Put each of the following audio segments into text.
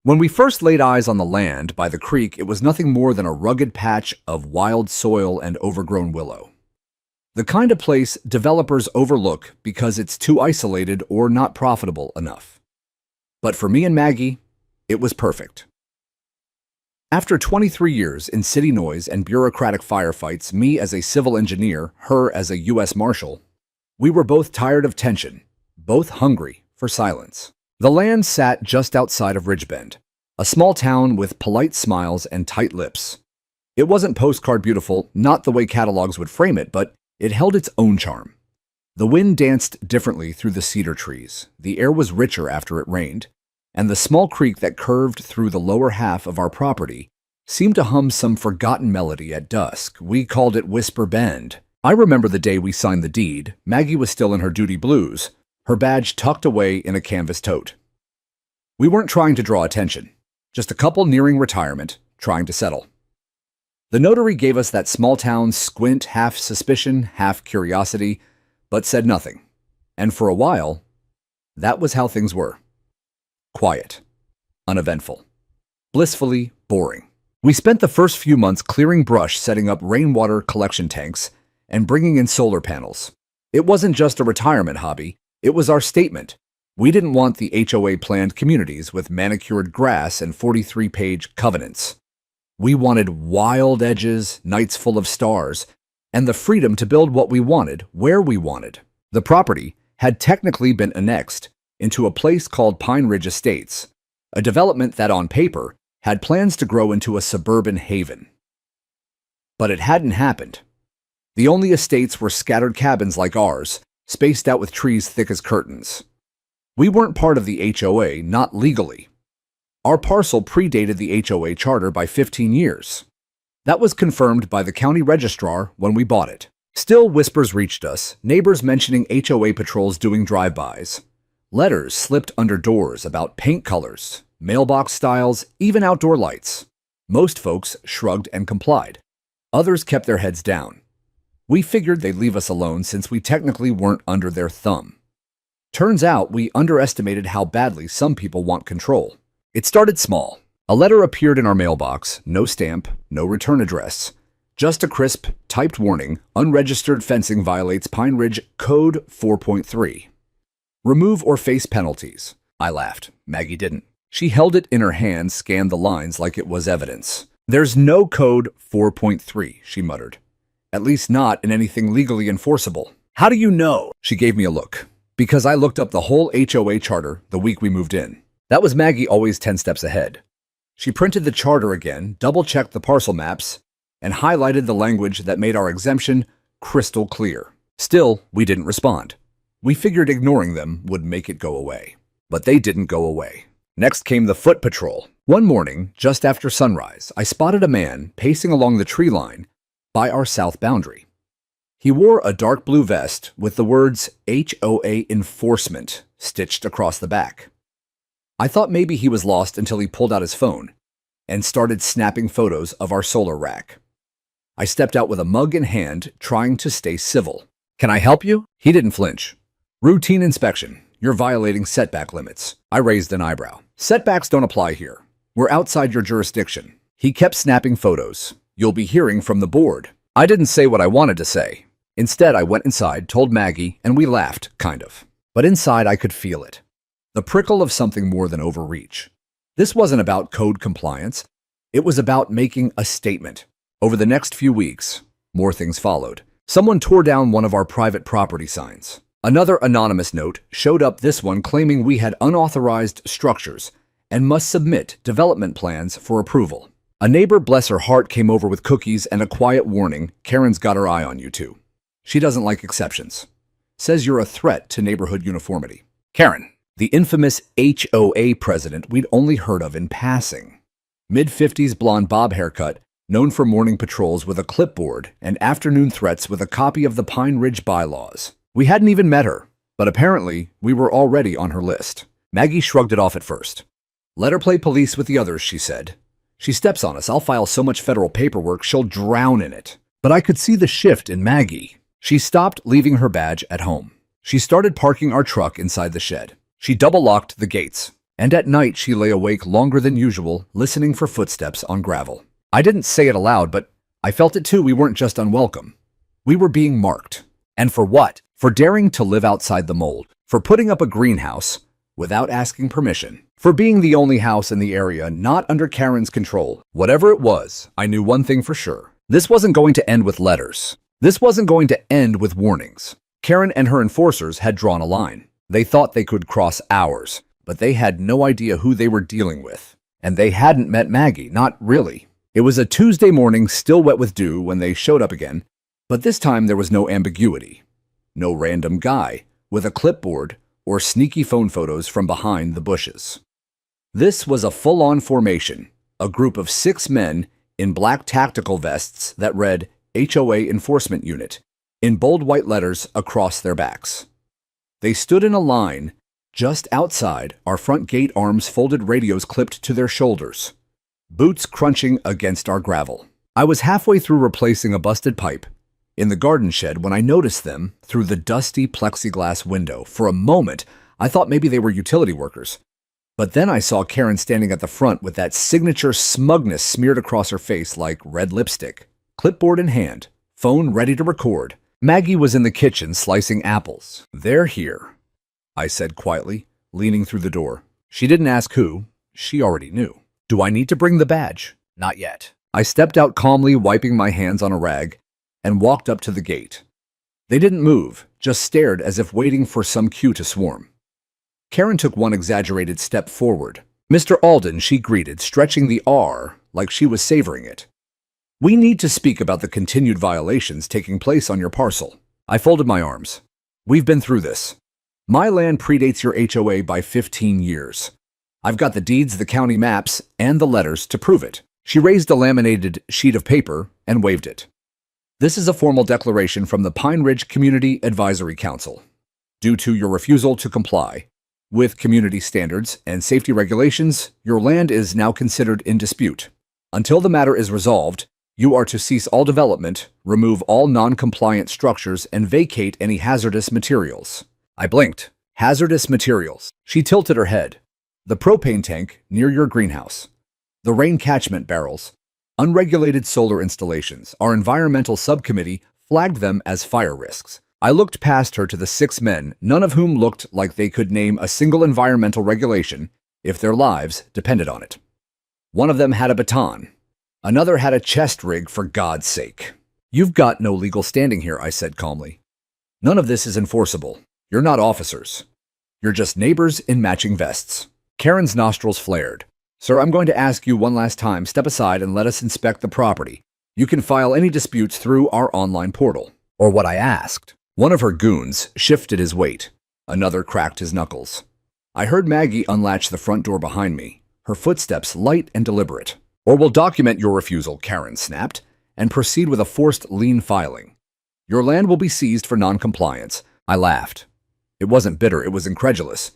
When we first laid eyes on the land by the creek, it was nothing more than a rugged patch of wild soil and overgrown willow. The kind of place developers overlook because it's too isolated or not profitable enough. But for me and Maggie, it was perfect. After 23 years in city noise and bureaucratic firefights, me as a civil engineer, her as a U.S. Marshal, we were both tired of tension, both hungry for silence. The land sat just outside of Ridgebend, a small town with polite smiles and tight lips. It wasn't postcard beautiful, not the way catalogs would frame it, but it held its own charm. The wind danced differently through the cedar trees, the air was richer after it rained, and the small creek that curved through the lower half of our property seemed to hum some forgotten melody at dusk. We called it Whisper Bend. I remember the day we signed the deed. Maggie was still in her duty blues, her badge tucked away in a canvas tote. We weren't trying to draw attention, just a couple nearing retirement, trying to settle. The notary gave us that small-town squint, half suspicion, half curiosity, but said nothing. And for a while, that was how things were. Quiet, uneventful, blissfully boring. We spent the first few months clearing brush, setting up rainwater collection tanks, and bringing in solar panels. It wasn't just a retirement hobby, it was our statement. We didn't want the HOA planned communities with manicured grass and 43-page covenants. We wanted wild edges, nights full of stars, and the freedom to build what we wanted, where we wanted. The property had technically been annexed into a place called Pine Ridge Estates, a development that on paper had plans to grow into a suburban haven. But it hadn't happened. The only estates were scattered cabins like ours, spaced out with trees thick as curtains. We weren't part of the HOA, not legally. Our parcel predated the HOA charter by 15 years. That was confirmed by the county registrar when we bought it. Still, whispers reached us, neighbors mentioning HOA patrols doing drive-bys. Letters slipped under doors about paint colors, mailbox styles, even outdoor lights. Most folks shrugged and complied. Others kept their heads down. We figured they'd leave us alone since we technically weren't under their thumb. Turns out we underestimated how badly some people want control. It started small. A letter appeared in our mailbox, no stamp, no return address. Just a crisp, typed warning, unregistered fencing violates Pine Ridge Code 4.3. Remove or face penalties. I laughed. Maggie didn't. She held it in her hand, scanned the lines like it was evidence. There's no Code 4.3, she muttered. At least not in anything legally enforceable. How do you know? She gave me a look. Because I looked up the whole HOA charter the week we moved in. That was Maggie always 10 steps ahead. She printed the charter again, double-checked the parcel maps, and highlighted the language that made our exemption crystal clear. Still, we didn't respond. We figured ignoring them would make it go away. But they didn't go away. Next came the foot patrol. One morning, just after sunrise, I spotted a man pacing along the tree line by our south boundary. He wore a dark blue vest with the words HOA Enforcement stitched across the back. I thought maybe he was lost until he pulled out his phone and started snapping photos of our solar rack. I stepped out with a mug in hand, trying to stay civil. Can I help you? He didn't flinch. Routine inspection. You're violating setback limits. I raised an eyebrow. Setbacks don't apply here. We're outside your jurisdiction. He kept snapping photos. You'll be hearing from the board. I didn't say what I wanted to say. Instead, I went inside, told Maggie, and we laughed, kind of. But inside, I could feel it. The prickle of something more than overreach. This wasn't about code compliance. It was about making a statement. Over the next few weeks, more things followed. Someone tore down one of our private property signs. Another anonymous note showed up, this one claiming we had unauthorized structures and must submit development plans for approval. A neighbor, bless her heart, came over with cookies and a quiet warning. Karen's got her eye on you too. She doesn't like exceptions. Says you're a threat to neighborhood uniformity. Karen, the infamous HOA president we'd only heard of in passing. Mid-50s blonde bob haircut, known for morning patrols with a clipboard and afternoon threats with a copy of the Pine Ridge bylaws. We hadn't even met her, but apparently we were already on her list. Maggie shrugged it off at first. Let her play police with the others, she said. She steps on us, I'll file so much federal paperwork she'll drown in it. But I could see the shift in Maggie. She stopped leaving her badge at home. She started parking our truck inside the shed. She double-locked the gates. And at night she lay awake longer than usual, listening for footsteps on gravel. I didn't say it aloud, but I felt it too. We weren't just unwelcome. We were being marked. And for what? For daring to live outside the mold. For putting up a greenhouse without asking permission. For being the only house in the area not under Karen's control. Whatever it was, I knew one thing for sure. This wasn't going to end with letters. This wasn't going to end with warnings. Karen and her enforcers had drawn a line. They thought they could cross ours, but they had no idea who they were dealing with. And they hadn't met Maggie, not really. It was a Tuesday morning, still wet with dew, when they showed up again. But this time there was no ambiguity. No random guy with a clipboard or sneaky phone photos from behind the bushes. This was a full-on formation, a group of 6 men in black tactical vests that read HOA Enforcement Unit in bold white letters across their backs. They stood in a line just outside our front gate, arms folded, radios clipped to their shoulders, boots crunching against our gravel. I was halfway through replacing a busted pipe in the garden shed when I noticed them through the dusty plexiglass window. For a moment, I thought maybe they were utility workers. But then I saw Karen standing at the front with that signature smugness smeared across her face like red lipstick, clipboard in hand, phone ready to record. Maggie was in the kitchen slicing apples. "They're here," I said quietly, leaning through the door. She didn't ask who. She already knew. "Do I need to bring the badge?" "Not yet." I stepped out calmly, wiping my hands on a rag, and walked up to the gate. They didn't move, just stared as if waiting for some cue to swarm. Karen took one exaggerated step forward. "Mr. Alden," she greeted, stretching the R like she was savoring it. "We need to speak about the continued violations taking place on your parcel." I folded my arms. "We've been through this. My land predates your HOA by 15 years. I've got the deeds, the county maps, and the letters to prove it." She raised a laminated sheet of paper and waved it. "This is a formal declaration from the Pine Ridge Community Advisory Council. Due to your refusal to comply with community standards and safety regulations, your land is now considered in dispute. Until the matter is resolved, you are to cease all development, remove all non-compliant structures, and vacate any hazardous materials." I blinked. "Hazardous materials." She tilted her head. "The propane tank near your greenhouse, the rain catchment barrels, unregulated solar installations. Our environmental subcommittee flagged them as fire risks." I looked past her to the 6 men, none of whom looked like they could name a single environmental regulation if their lives depended on it. One of them had a baton. Another had a chest rig, for God's sake. "You've got no legal standing here," I said calmly. "None of this is enforceable. You're not officers. You're just neighbors in matching vests." Karen's nostrils flared. "Sir, I'm going to ask you one last time. Step aside and let us inspect the property. You can file any disputes through our online portal." Or what I asked. One of her goons shifted his weight. Another cracked his knuckles. I heard Maggie unlatch the front door behind me, her footsteps light and deliberate. "Or we'll document your refusal," Karen snapped, "and proceed with a forced lien filing. Your land will be seized for non-compliance." I laughed. It wasn't bitter, it was incredulous.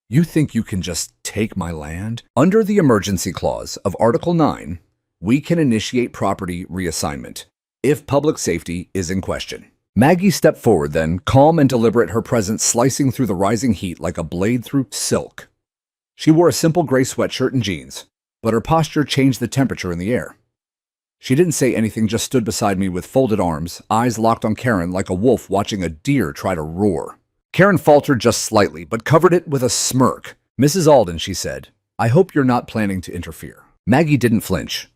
"You think you can just take my land?" "Under the emergency clause of Article 9, we can initiate property reassignment if public safety is in question." Maggie stepped forward then, calm and deliberate, her presence slicing through the rising heat like a blade through silk. She wore a simple gray sweatshirt and jeans, but her posture changed the temperature in the air. She didn't say anything, just stood beside me with folded arms, eyes locked on Karen like a wolf watching a deer try to roar. Karen faltered just slightly, but covered it with a smirk. "Mrs. Alden," she said, "I hope you're not planning to interfere." Maggie didn't flinch.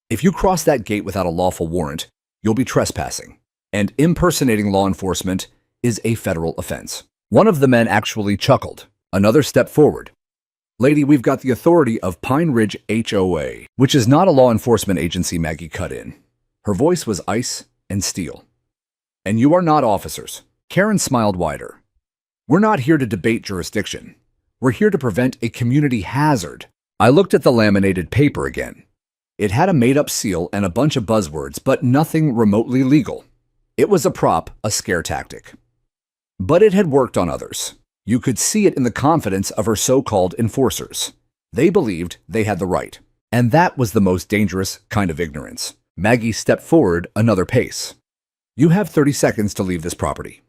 "If you cross that gate without a lawful warrant, you'll be trespassing, and impersonating law enforcement is a federal offense." One of the men actually chuckled. Another stepped forward. "Lady, we've got the authority of Pine Ridge HOA, which is not a law enforcement agency," Maggie cut in. Her voice was ice and steel. "And you are not officers." Karen smiled wider. "We're not here to debate jurisdiction. We're here to prevent a community hazard." I looked at the laminated paper again. It had a made-up seal and a bunch of buzzwords, but nothing remotely legal. It was a prop, a scare tactic. But it had worked on others. You could see it in the confidence of her so-called enforcers. They believed they had the right. And that was the most dangerous kind of ignorance. Maggie stepped forward another pace. "You have 30 seconds to leave this property.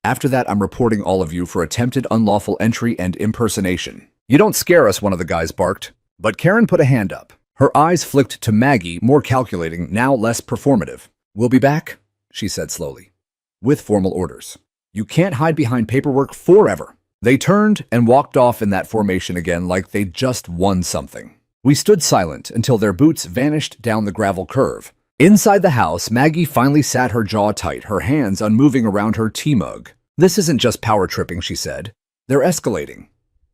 After that, I'm reporting all of you for attempted unlawful entry and impersonation." "You don't scare us," one of the guys barked. But Karen put a hand up. Her eyes flicked to Maggie, more calculating, now less performative. "We'll be back," she said slowly, with formal orders. "You can't hide behind paperwork forever." They turned and walked off in that formation again like they'd just won something. We stood silent until their boots vanished down the gravel curve. Inside the house, Maggie finally sat her jaw tight, her hands unmoving around her tea mug. "This isn't just power tripping," she said. "They're escalating.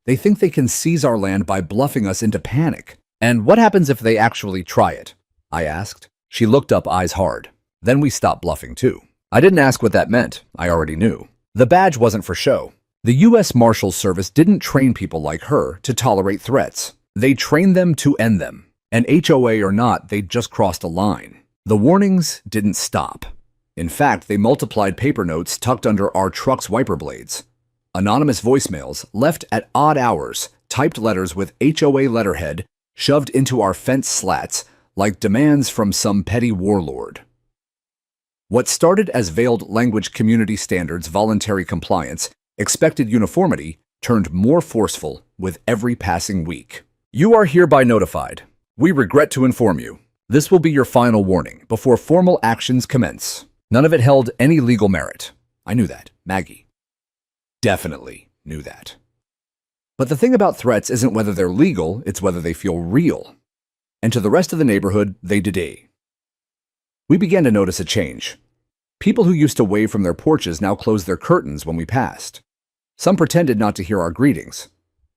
They think they can seize our land by bluffing us into panic." "And what happens if they actually try it?" I asked. She looked up, eyes hard. "Then we stop bluffing too." I didn't ask what that meant. I already knew. The badge wasn't for show. The U.S. Marshal Service didn't train people like her to tolerate threats. They trained them to end them. And HOA or not, they'd just crossed a line. The warnings didn't stop. In fact, they multiplied paper notes tucked under our truck's wiper blades. Anonymous voicemails left at odd hours, typed letters with HOA letterhead shoved into our fence slats like demands from some petty warlord. What started as veiled language community standards, voluntary compliance, expected uniformity, turned more forceful with every passing week. "You are hereby notified. We regret to inform you. This will be your final warning before formal actions commence." None of it held any legal merit. I knew that. Maggie definitely knew that. But the thing about threats isn't whether they're legal, it's whether they feel real. And to the rest of the neighborhood, they did. We began to notice a change. People who used to wave from their porches now closed their curtains when we passed. Some pretended not to hear our greetings.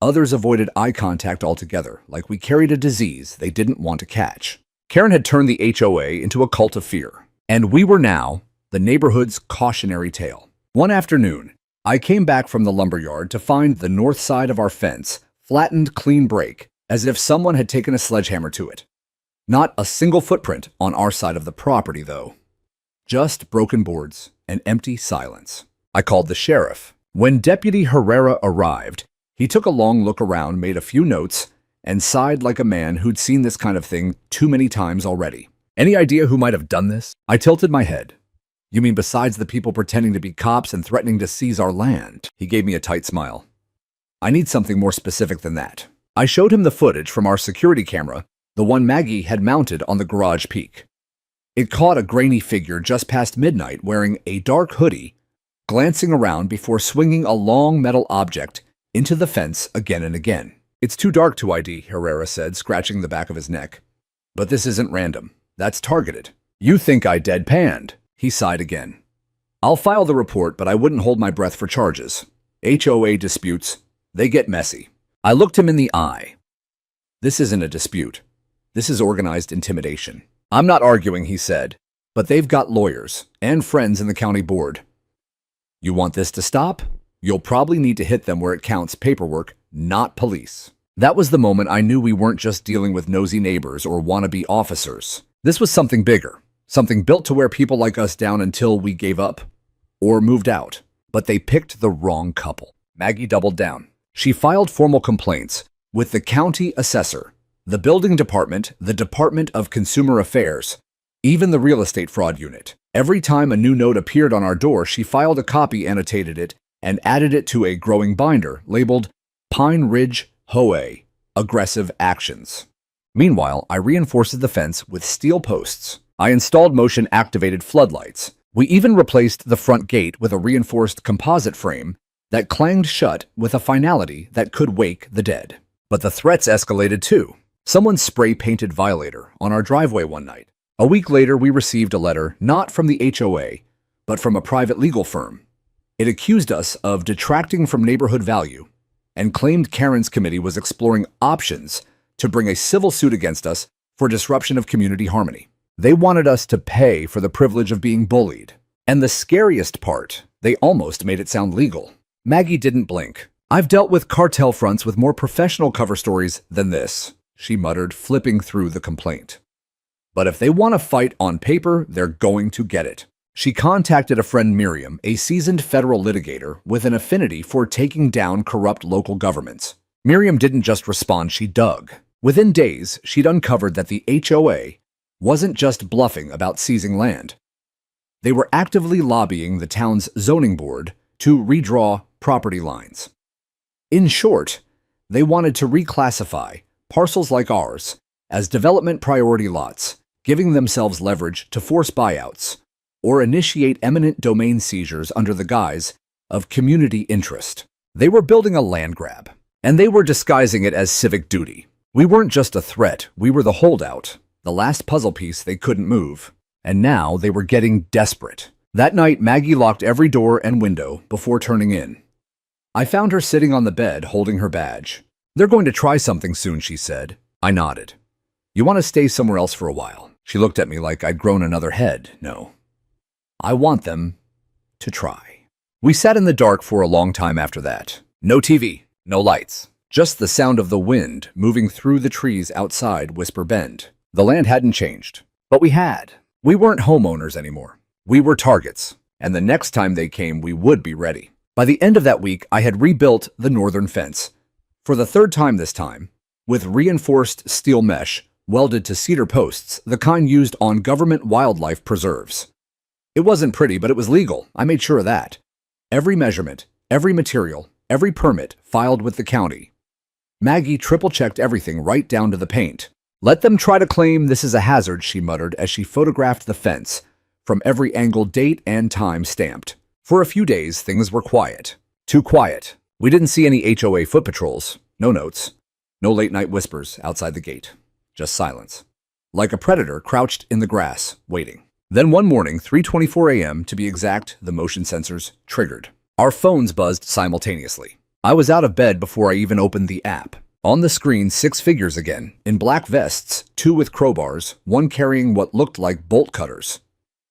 Others avoided eye contact altogether, like we carried a disease they didn't want to catch. Karen had turned the HOA into a cult of fear, and we were now the neighborhood's cautionary tale. One afternoon, I came back from the lumberyard to find the north side of our fence flattened clean break, as if someone had taken a sledgehammer to it. Not a single footprint on our side of the property, though. Just broken boards and empty silence. I called the sheriff. When Deputy Herrera arrived, he took a long look around, made a few notes, and sighed like a man who'd seen this kind of thing too many times already. "Any idea who might have done this?" I tilted my head. "You mean besides the people pretending to be cops and threatening to seize our land?" He gave me a tight smile. "I need something more specific than that." I showed him the footage from our security camera, the one Maggie had mounted on the garage peak. It caught a grainy figure just past midnight wearing a dark hoodie, glancing around before swinging a long metal object into the fence again and again. "It's too dark to ID," Herrera said, scratching the back of his neck. "But this isn't random. That's targeted." "You think I deadpanned?" He sighed again. "I'll file the report, but I wouldn't hold my breath for charges. HOA disputes, they get messy." I looked him in the eye. "This isn't a dispute. This is organized intimidation." "I'm not arguing," he said, "but they've got lawyers and friends in the county board. You want this to stop? You'll probably need to hit them where it counts, paperwork, not police." That was the moment I knew we weren't just dealing with nosy neighbors or wannabe officers. This was something bigger, something built to wear people like us down until we gave up or moved out. But they picked the wrong couple. Maggie doubled down. She filed formal complaints with the county assessor, the building department, the Department of Consumer Affairs, even the real estate fraud unit. Every time a new note appeared on our door, she filed a copy, annotated it, and added it to a growing binder labeled Pine Ridge HOA, Aggressive Actions. Meanwhile, I reinforced the fence with steel posts. I installed motion-activated floodlights. We even replaced the front gate with a reinforced composite frame that clanged shut with a finality that could wake the dead. But the threats escalated too. Someone spray-painted violator on our driveway one night. A week later, we received a letter not from the HOA, but from a private legal firm. It accused us of detracting from neighborhood value and claimed Karen's committee was exploring options to bring a civil suit against us for disruption of community harmony. They wanted us to pay for the privilege of being bullied. And the scariest part, they almost made it sound legal. Maggie didn't blink. "I've dealt with cartel fronts with more professional cover stories than this," she muttered, flipping through the complaint. "But if they want to fight on paper, they're going to get it." She contacted a friend, Miriam, a seasoned federal litigator with an affinity for taking down corrupt local governments. Miriam didn't just respond, she dug. Within days, she'd uncovered that the HOA wasn't just bluffing about seizing land. They were actively lobbying the town's zoning board to redraw property lines. In short, They wanted to reclassify parcels like ours as development priority lots, giving themselves leverage to force buyouts or initiate eminent domain seizures under the guise of community interest. They were building a land grab, and they were disguising it as civic duty. We weren't just a threat, we were the holdout, the last puzzle piece they couldn't move. And now they were getting desperate. That night, Maggie locked every door and window before turning in. I found her sitting on the bed holding her badge. "They're going to try something soon," she said. I nodded. "You want to stay somewhere else for a while?" She looked at me like I'd grown another head. "No. I want them to try." We sat in the dark for a long time after that. No TV, no lights, just the sound of the wind moving through the trees outside Whisper Bend. The land hadn't changed, but we had. We weren't homeowners anymore. We were targets, and the next time they came, we would be ready. By the end of that week, I had rebuilt the northern fence. For the third time this time, with reinforced steel mesh welded to cedar posts, the kind used on government wildlife preserves. It wasn't pretty, but it was legal. I made sure of that. Every measurement, every material, every permit filed with the county. Maggie triple-checked everything right down to the paint. "Let them try to claim this is a hazard," she muttered as she photographed the fence, from every angle, date, and time stamped. For a few days, things were quiet. Too quiet. We didn't see any HOA foot patrols, no notes, no late-night whispers outside the gate. Just silence. Like a predator crouched in the grass, waiting. Then one morning, 3:24 a.m. to be exact, the motion sensors triggered. Our phones buzzed simultaneously. I was out of bed before I even opened the app. On the screen, 6 figures again, in black vests, 2 with crowbars, one carrying what looked like bolt cutters.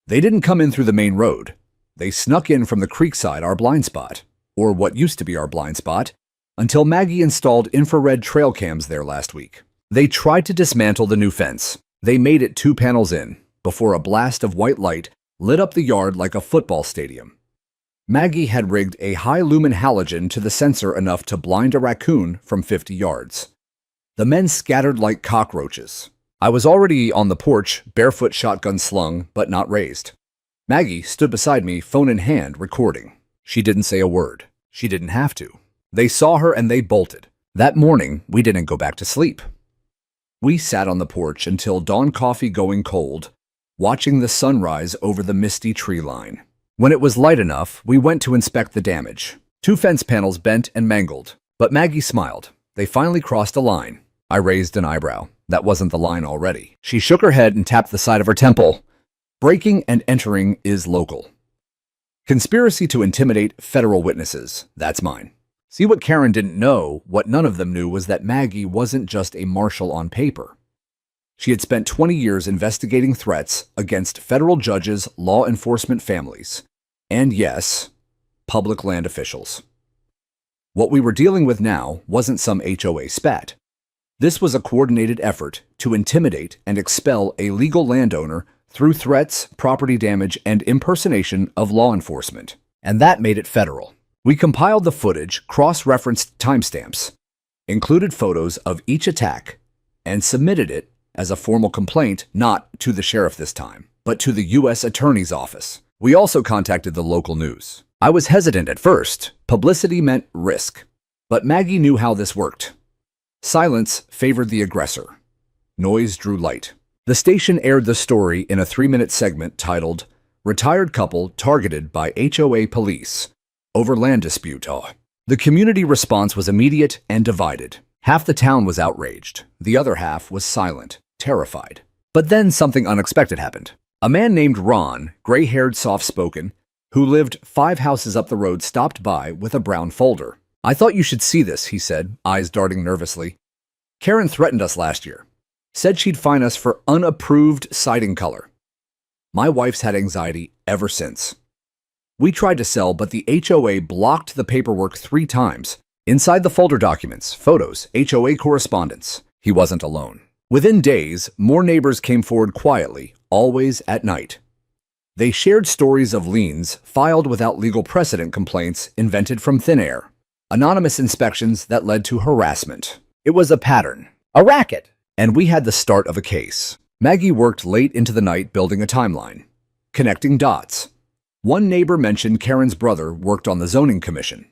They didn't come in through the main road. They snuck in from the creek side, our blind spot, or what used to be our blind spot, until Maggie installed infrared trail cams there last week. They tried to dismantle the new fence. They made it 2 panels in, before a blast of white light lit up the yard like a football stadium. Maggie had rigged a high-lumen halogen to the sensor enough to blind a raccoon from 50 yards. The men scattered like cockroaches. I was already on the porch, barefoot, shotgun slung, but not raised. Maggie stood beside me, phone in hand, recording. She didn't say a word. She didn't have to. They saw her and they bolted. That morning, we didn't go back to sleep. We sat on the porch until dawn, coffee going cold, watching the sunrise over the misty tree line. When it was light enough, we went to inspect the damage. 2 fence panels bent and mangled, but Maggie smiled. They finally crossed a line. I raised an eyebrow. That wasn't the line already. She shook her head and tapped the side of her temple. "Breaking and entering is local. Conspiracy to intimidate federal witnesses. That's mine." See, what Karen didn't know, what none of them knew, was that Maggie wasn't just a marshal on paper. She had spent 20 years investigating threats against federal judges, law enforcement families, and yes, public land officials. What we were dealing with now wasn't some HOA spat. This was a coordinated effort to intimidate and expel a legal landowner through threats, property damage, and impersonation of law enforcement. And that made it federal. We compiled the footage, cross-referenced timestamps, included photos of each attack, and submitted it as a formal complaint, not to the sheriff this time, but to the U.S. Attorney's Office. We also contacted the local news. I was hesitant at first. Publicity meant risk. But Maggie knew how this worked. Silence favored the aggressor. Noise drew light. The station aired the story in a 3-minute segment titled, "Retired Couple Targeted by HOA Police Over Land Dispute." The community response was immediate and divided. Half the town was outraged. The other half was silent, terrified. But then something unexpected happened. A man named Ron, gray-haired, soft-spoken, who lived 5 houses up the road, stopped by with a brown folder. "I thought you should see this," he said, eyes darting nervously. "Karen threatened us last year. Said she'd fine us for unapproved siding color. My wife's had anxiety ever since. We tried to sell, but the HOA blocked the paperwork 3 times. Inside the folder, documents, photos, HOA correspondence." He wasn't alone. Within days, more neighbors came forward quietly, always at night. They shared stories of liens filed without legal precedent, complaints invented from thin air, anonymous inspections that led to harassment. It was a pattern, a racket, and we had the start of a case. Maggie worked late into the night building a timeline, connecting dots. One neighbor mentioned Karen's brother worked on the zoning commission.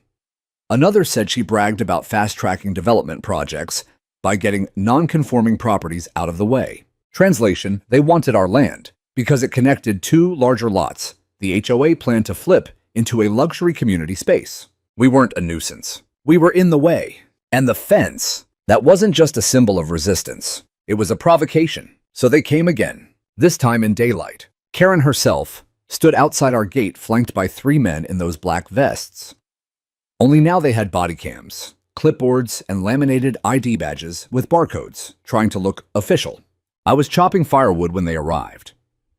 Another said she bragged about fast-tracking development projects by getting non-conforming properties out of the way. Translation, they wanted our land because it connected two larger lots the HOA planned to flip into a luxury community space. We weren't a nuisance. We were in the way. And the fence, that wasn't just a symbol of resistance. It was a provocation. So they came again, this time in daylight. Karen herself stood outside our gate flanked by 3 men in those black vests. Only now they had body cams, clipboards, and laminated ID badges with barcodes, trying to look official. I was chopping firewood when they arrived.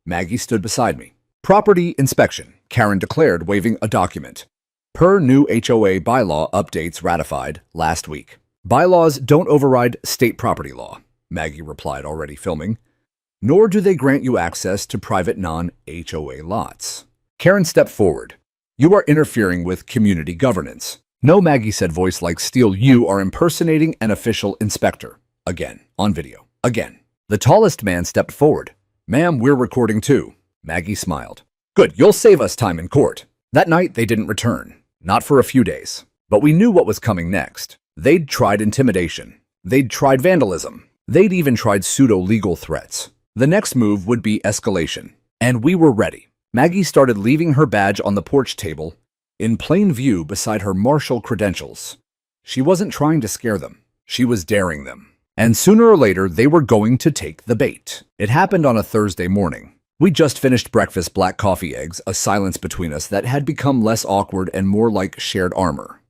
Maggie stood beside me. Property inspection, Karen declared, waving a document. Per new HOA bylaw updates ratified last week. Bylaws don't override state property law, Maggie replied, already filming. Nor do they grant you access to private non-HOA lots. Karen stepped forward. You are interfering with community governance. No, Maggie said, voice like steel. You are impersonating an official inspector. Again, on video. Again. The tallest man stepped forward. Ma'am, we're recording too. Maggie smiled. Good, you'll save us time in court. That night, they didn't return. Not for a few days. But we knew what was coming next. They'd tried intimidation. They'd tried vandalism. They'd even tried pseudo-legal threats. The next move would be escalation. And we were ready. Maggie started leaving her badge on the porch table, in plain view beside her Marshal credentials. She wasn't trying to scare them. She was daring them. And sooner or later, they were going to take the bait. It happened on a Thursday morning. We just finished breakfast, black coffee, eggs, a silence between us that had become less awkward and more like shared armor.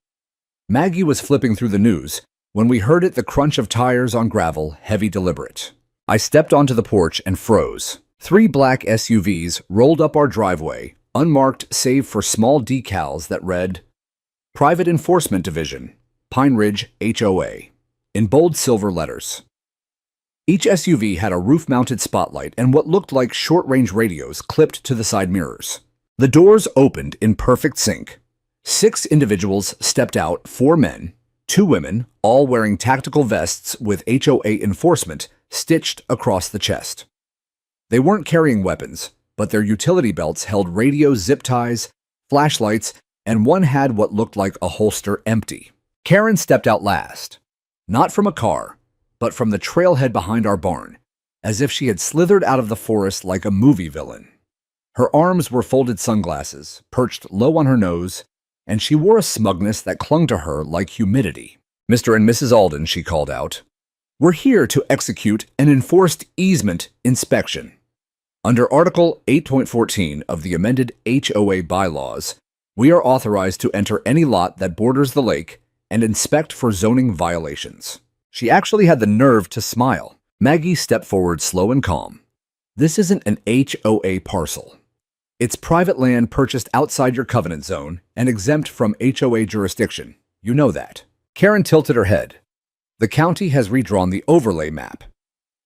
Maggie was flipping through the news when we heard it, the crunch of tires on gravel, heavy, deliberate. I stepped onto the porch and froze. 3 black SUVs rolled up our driveway, unmarked save for small decals that read, Private Enforcement Division, Pine Ridge HOA, in bold silver letters. Each SUV had a roof-mounted spotlight and what looked like short-range radios clipped to the side mirrors. The doors opened in perfect sync. 6 individuals stepped out, 4 men, 2 women, all wearing tactical vests with HOA enforcement stitched across the chest. They weren't carrying weapons, but their utility belts held radios, zip ties, flashlights, and one had what looked like a holster empty. Karen stepped out last, not from a car, but from the trailhead behind our barn, as if she had slithered out of the forest like a movie villain. Her arms were folded sunglasses, perched low on her nose, and she wore a smugness that clung to her like humidity. Mr. and Mrs. Alden, she called out, we're here to execute an enforced easement inspection. Under Article 8.14 of the amended HOA bylaws, we are authorized to enter any lot that borders the lake and inspect for zoning violations. She actually had the nerve to smile. Maggie stepped forward, slow and calm. This isn't an HOA parcel. It's private land purchased outside your covenant zone and exempt from HOA jurisdiction. You know that. Karen tilted her head. The county has redrawn the overlay map.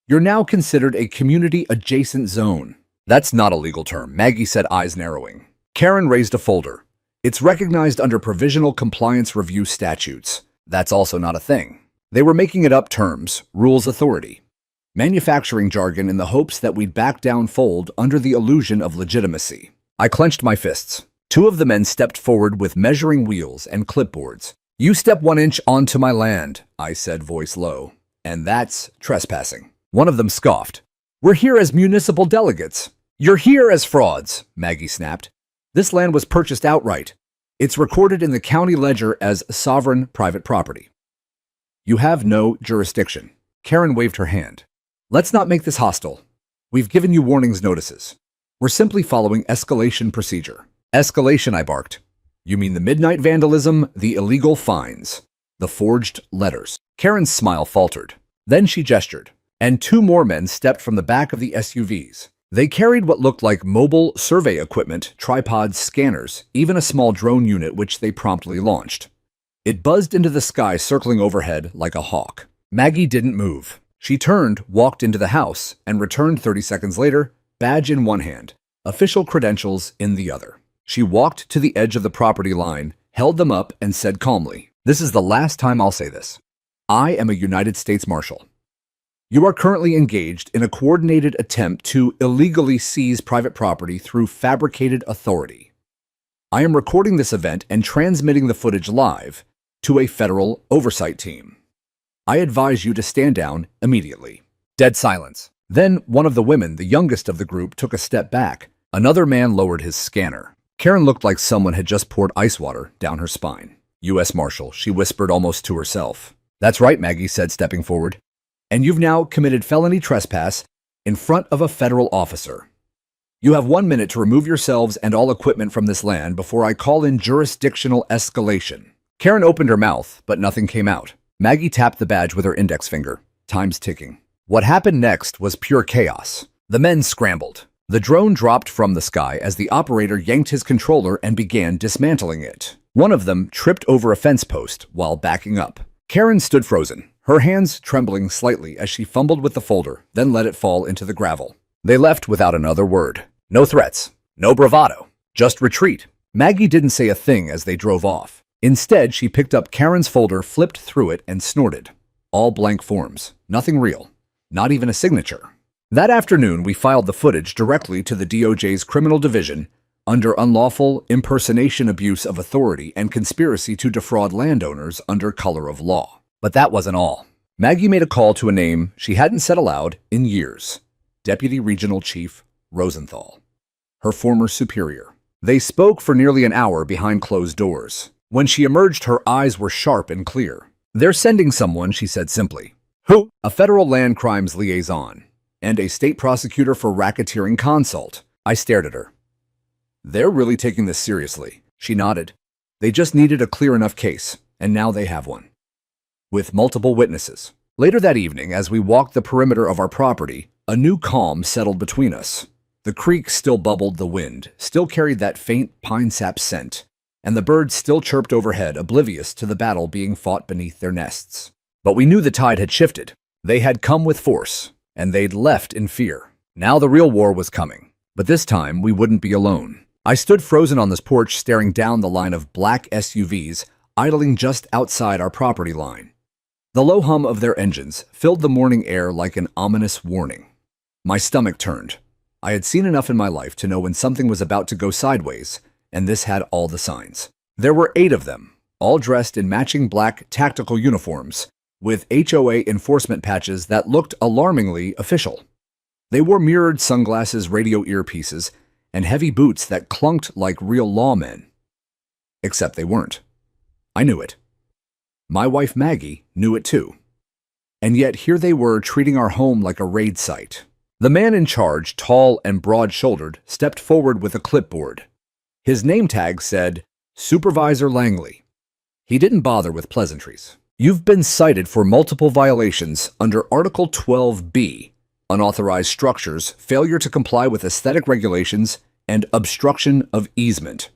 You're now considered a community-adjacent zone. That's not a legal term, Maggie said, eyes narrowing. Karen raised a folder. It's recognized under provisional compliance review statutes. That's also not a thing. They were making it up terms, rules, authority. Manufacturing jargon in the hopes that we'd back down, fold under the illusion of legitimacy. I clenched my fists. 2 of the men stepped forward with measuring wheels and clipboards. You step 1 inch onto my land, I said, voice low. And that's trespassing. One of them scoffed. We're here as municipal delegates. You're here as frauds, Maggie snapped. This land was purchased outright. It's recorded in the county ledger as sovereign private property. You have no jurisdiction. Karen waved her hand. Let's not make this hostile. We've given you warnings, notices. We're simply following escalation procedure. Escalation, I barked. You mean the midnight vandalism, the illegal fines, the forged letters? Karen's smile faltered. Then she gestured, and 2 more men stepped from the back of the SUVs. They carried what looked like mobile survey equipment, tripods, scanners, even a small drone unit which they promptly launched. It buzzed into the sky, circling overhead like a hawk. Maggie didn't move. She turned, walked into the house, and returned 30 seconds later, badge in one hand, official credentials in the other. She walked to the edge of the property line, held them up, and said calmly, "This is the last time I'll say this. I am a United States Marshal. You are currently engaged in a coordinated attempt to illegally seize private property through fabricated authority. I am recording this event and transmitting the footage live, to a federal oversight team. I advise you to stand down immediately. Dead silence. Then one of the women, the youngest of the group, took a step back. Another man lowered his scanner. Karen looked like someone had just poured ice water down her spine. U.S. Marshal, she whispered almost to herself. That's right, Maggie said, stepping forward. And you've now committed felony trespass in front of a federal officer. You have 1 minute to remove yourselves and all equipment from this land before I call in jurisdictional escalation. Karen opened her mouth, but nothing came out. Maggie tapped the badge with her index finger. Time's ticking. What happened next was pure chaos. The men scrambled. The drone dropped from the sky as the operator yanked his controller and began dismantling it. One of them tripped over a fence post while backing up. Karen stood frozen, her hands trembling slightly as she fumbled with the folder, then let it fall into the gravel. They left without another word. No threats, no bravado, just retreat. Maggie didn't say a thing as they drove off. Instead, she picked up Karen's folder, flipped through it, and snorted. All blank forms, nothing real, not even a signature. That afternoon, we filed the footage directly to the DOJ's criminal division under unlawful impersonation, abuse of authority, and conspiracy to defraud landowners under color of law. But that wasn't all. Maggie made a call to a name she hadn't said aloud in years. Deputy Regional Chief Rosenthal, her former superior. They spoke for nearly an hour behind closed doors. When she emerged, her eyes were sharp and clear. They're sending someone, she said simply. Who? A federal land crimes liaison and a state prosecutor for racketeering consult. I stared at her. They're really taking this seriously. She nodded. They just needed a clear enough case, and now they have one. With multiple witnesses. Later that evening, as we walked the perimeter of our property, a new calm settled between us. The creek still bubbled, the wind still carried that faint pine sap scent, and the birds still chirped overhead, oblivious to the battle being fought beneath their nests. But we knew the tide had shifted. They had come with force, and they'd left in fear. Now the real war was coming, but this time we wouldn't be alone. I stood frozen on this porch, staring down the line of black SUVs idling just outside our property line. The low hum of their engines filled the morning air like an ominous warning. My stomach turned. I had seen enough in my life to know when something was about to go sideways, and this had all the signs. There were 8 of them, all dressed in matching black tactical uniforms, with HOA enforcement patches that looked alarmingly official. They wore mirrored sunglasses, radio earpieces, and heavy boots that clunked like real lawmen. Except they weren't. I knew it. My wife Maggie knew it too. And yet here they were, treating our home like a raid site. The man in charge, tall and broad-shouldered, stepped forward with a clipboard. His name tag said, Supervisor Langley. He didn't bother with pleasantries. You've been cited for multiple violations under Article 12B, unauthorized structures, failure to comply with aesthetic regulations, and obstruction of easement.